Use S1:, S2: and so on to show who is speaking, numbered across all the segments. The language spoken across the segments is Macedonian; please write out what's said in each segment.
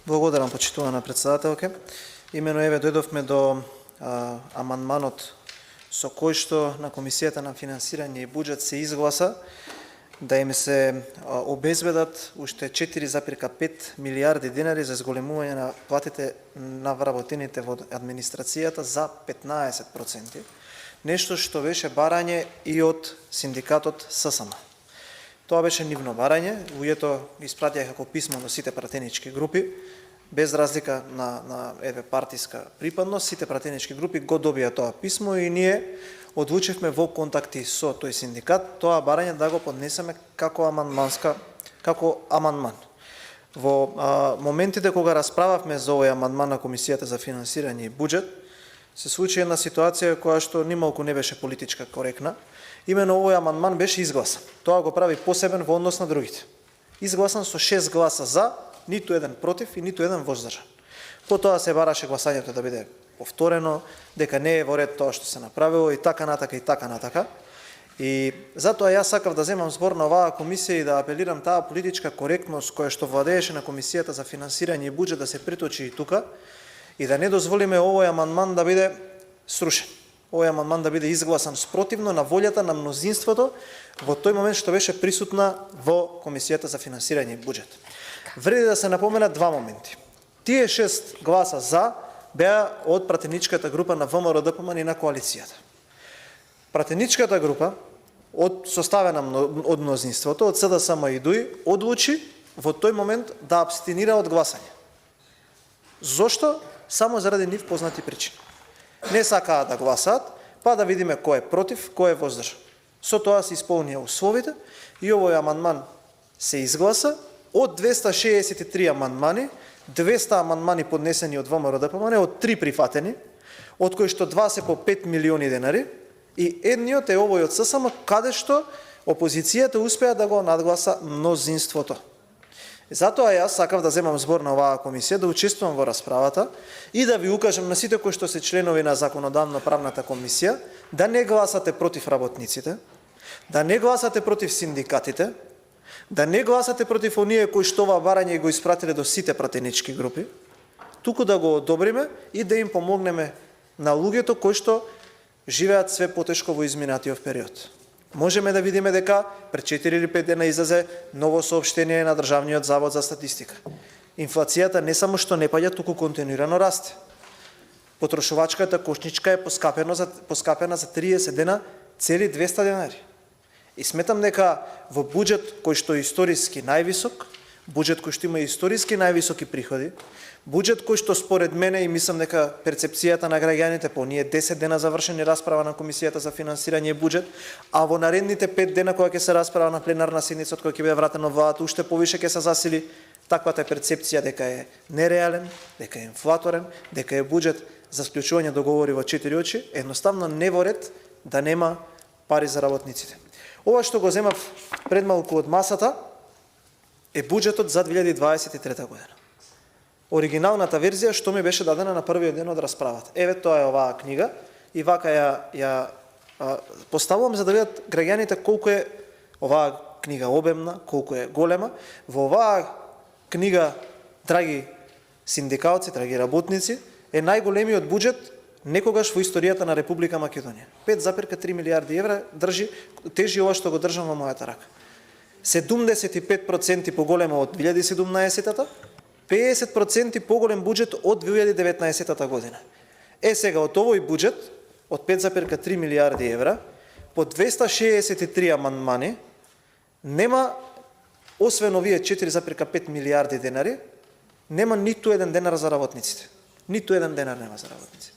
S1: Благодарам, почитувана председателке. Имено еве дојдовме до амандманот со кој што на Комисијата на финансирање и буџет се изгласа да им се обезбедат уште 4,5 милиарди денари за зголемување на платите на вработените во администрацијата за 15%. Нешто што беше барање и од синдикатот ССМ. Тоа беше нивно барање, луѓето испратија како писмо на сите пратенички групи, без разлика на партиска припадност, сите пратенички групи го добија тоа писмо и ние одлучивме во контакти со тој синдикат тоа барање да го поднесеме како амандман. Во моментите кога расправавме за овој амандман на Комисијата за финансирање и буџет, се случи една ситуација која што нималку не беше политичка коректна. Имено овој амандман беше изгласан. Тоа го прави посебен во однос на другите. Изгласан со 6 гласа за, ниту еден против и ниту еден воздржан. Потоа се бараше гласањето да биде повторено, дека не е во ред тоа што се направило и така натака и така натака. И затоа јас сакав да земам збор на оваа комисија и да апелирам таа политичка коректност која што владееше на Комисијата за финансирање и буџет да се приточи и тука и да не дозволиме овој амандман да биде срушен. Овој амандман да биде изгласан спротивно на волјата на мнозинството во тој момент што беше присутна во Комисијата за финансирање и буџет. Вреди да се напоменат два моменти. Тие 6 гласа за беа од пратеничката група на ВМРО-ДПМН и на коалицијата. Пратеничката група, составена од мнозинството, од СДСМ и ДУИ, одлучи во тој момент да абстинира од гласање. Зошто? Само заради нив познати причини. Не сакаа да гласаат, па да видиме кој е против, кој е воздржан. Со тоа се исполнија условите и овој амандман се изгласа. Од 263 амандмани, 200 амандмани поднесени од ВМРО-ДПМН, од 3 прифатени, од кои што 2 се по 5 милиони денари, и едниот е овој од ССМ, каде што опозицијата успеа да го надгласа мнозинството. Затоа јас сакав да земам збор на оваа комисија, да учествувам во расправата и да ви укажам на сите кои што се членови на законодавно-правната комисија, да не гласате против работниците, да не гласате против синдикатите, да не гласате против оние кои што ова барање го испратиле до сите пратенички групи, туку да го одобриме и да им помогнеме на луѓето кои што живеат све потешко во изминатиот период. Можеме да видиме дека пред 4 или 5 дена излезе ново соопштение на Државниот завод за статистика. Инфлацијата не само што не паѓа, туку континуирано расте. Потрошувачката кошничка е поскапена за 30 дена цели 200 денари. И сметам дека во буџет кој што е историски највисок, буџет кој што има историски највисоки приходи, буџет кој што според мене и мислам дека перцепцијата на граѓаните по ние 10 дена завршени расправа на Комисијата за финансирање и буџет, а во наредните 5 дена кога ќе се расправа на пленарна седница, кога ќе биде вратено владата, уште повише ќе се засили таквата перцепција дека е нереален, дека е инфлаторен, дека е буџет за склучување договори во 4 очи, едноставно не во ред да нема пари за работниците. Ова што го земав пред малку од масата е буџетот за 2023 година. Оригиналната верзија што ми беше дадена на првиот ден од расправата. Еве тоа е оваа книга и вака ја поставувам за да видат граѓаните колку е оваа книга обемна, колку е голема. Во оваа книга, драги синдикалци, драги работници, е најголемиот буџет некогаш во историјата на Република Македонија. 5,3 милиарди евра тежи ова што го држам во мојата рака. 75% поголемо од 2017-та, 50% поголем буџет од 2019 година. Сега од овој буџет од 5,3 милиарди евра по 263 амандмани нема, освен овие 4,5 милиарди денари, нема ниту еден денар за работниците. Ниту еден денар нема за работниците.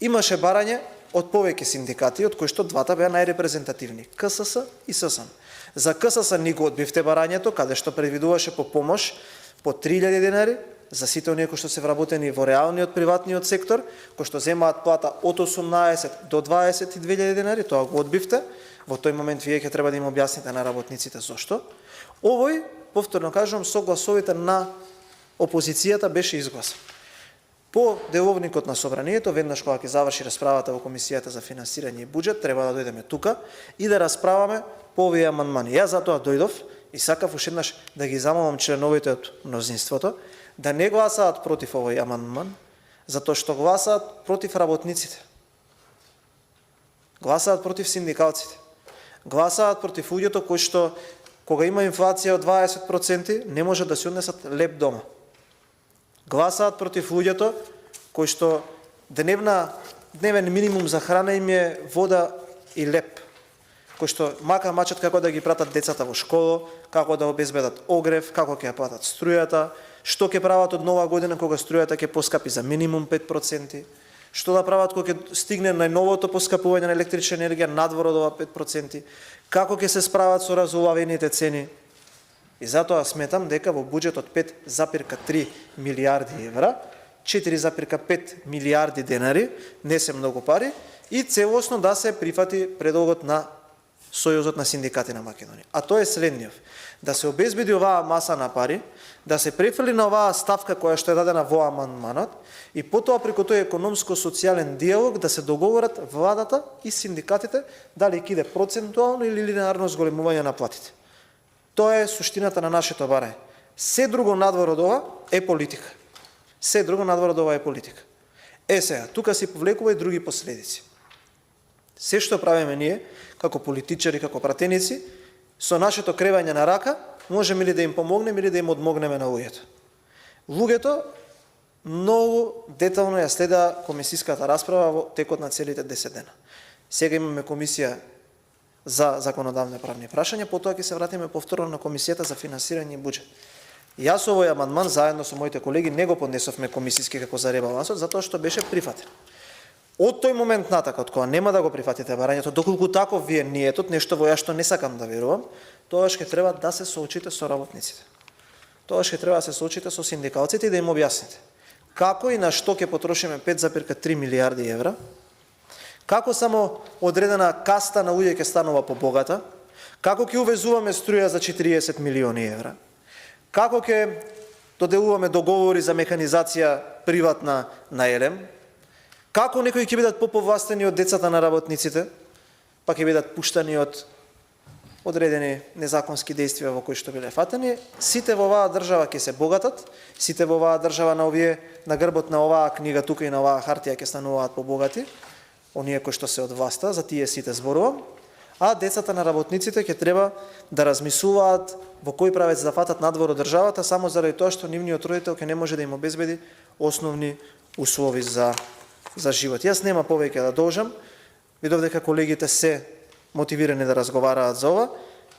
S1: Имаше барање од повеќе синдикати, од кои што двата беа најрепрезентативни, КСС и ССМ. За КСС ни го одбивте барањето, каде што предвидуваше по помош по 3000 денари за сите оние кои што се вработени во реалниот приватниот сектор, кои што земаат плата од 18 до 22.000 денари, тоа го одбивте. Во тој момент вие ќе треба да им објасните на работниците зошто. Овој, повторно кажувам, со гласовите на опозицијата беше изгласан. По деловникот на собранието, веднаш кога ќе заврши расправата во Комисијата за финансирање и буџет, треба да дојдеме тука и да расправаме по овие амандмани. Јас затоа дојдов и сакав уште еднаш да ги замолам членовите од мнозинството, да не гласаат против овој амандман, затоа што гласаат против работниците. Гласаат против синдикалците. Гласаат против луѓето кои што кога има инфлација од 20% не може да си однесат леп дома. Гласаат против луѓето кои што дневен минимум за храна им е вода и леп, кои што мачат како да ги пратат децата во школа, како да обезбедат огрев, како ќе ја платат струјата, што ќе прават од нова година кога струјата ќе поскапи за минимум 5%, што да прават кога ќе стигне најновото поскапување на електрична енергија надвор од ова 5%, како ќе се справат со разулавените цени. И затоа сметам дека во буџет од 5,3 милиарди евра, 4,5 милиарди денари не се многу пари и целосно да се прифати предлогот на Сојузот на синдикати на Македонија. А тоа е следниот: да се обезбеди оваа маса на пари, да се префрли на оваа ставка која што е дадена во амандманот и потоа преку тој економско-социјален диалог да се договорат владата и синдикатите дали ќе иде процентуално или линеарно зголемување на платите. Тоа е суштината на нашето барање. Се друго надвор од ова е политика. Се друго надвор од ова е политика. Сега, тука се повлекува и други последици. Се што правиме ние, како политичари, како пратеници, со нашето кревање на рака, можеме ли да им помогнеме или да им одмогнеме на луѓето. Луѓето многу детално ја следа комисиската расправа во текот на целите 10 дена. Сега имаме комисија за законодавни правни прашања, потоа ќе се вратиме повторно на комисијата за финансирање и буџет. Јас овој амандман заедно со моите колеги не го поднесовме комисиски како за ребалансот, затоа што беше прифатен. Од тој момент натака, од кога нема да го прифатите барањето, доколку таков ви е ниетот, нешто во ја што не сакам да верувам, тогаш ќе треба да се соочите со работниците. Тогаш ќе треба да се соочите со синдикалците и да им објасните како и на што ќе потрошиме 5,3 милиарди евра, како само одредена каста на луѓе ќе станува побогата, како ќе увезуваме струја за 40 милиони евра, како ќе доделуваме договори за механизација приватна на ЕРЕМ, како некои ќе бидат поповластени од децата на работниците, па ќе бидат пуштани од одредени незаконски действија во кои што биле фатени. Сите во оваа држава ќе се богатат, сите во оваа држава на грбот на оваа книга тука и на оваа хартија ќе стануваат побогати, оние кои што се од власта, за тие сите зборувам, а децата на работниците ќе треба да размислуваат во кој правец да фатат надвор од државата, само заради тоа што нивниот родител ќе не може да им обезбеди основни услови за живот. Јас нема повеќе да должам, видов дека колегите се мотивирани да разговараат за ова.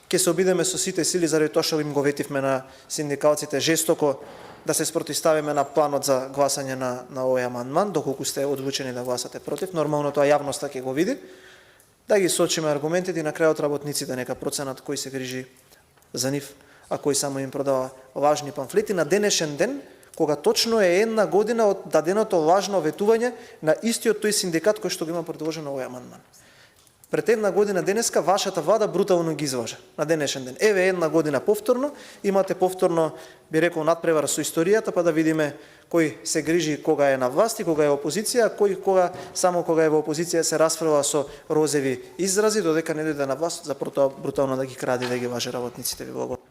S1: Ќе се обидеме со сите сили, заради тоа што им го ветивме на синдикалците жестоко да се спротивставиме на планот за гласање на овој амандман, доколку сте одлучени да гласате против. Нормално тоа јавноста ќе го види. Да ги сочиме аргументите и на крајот работниците нека проценат кој се грижи за нив, а кој само им продава лажни памфлети на денешен ден, кога точно е една година од даденото лажно ветување на истиот тој синдикат кој што го има предложено овој амандман. Пред една година денеска вашата влада брутално ги излажа на денешен ден. Еве една година повторно, имате повторно, би рекол, надпревар со историјата, па да видиме кој се грижи кога е на власт и кога е опозиција, кој само кога е во опозиција се расправа со розеви изрази, додека не дојде на власт за брутално да ги краде, да ги лаже работниците. Ви благодарам.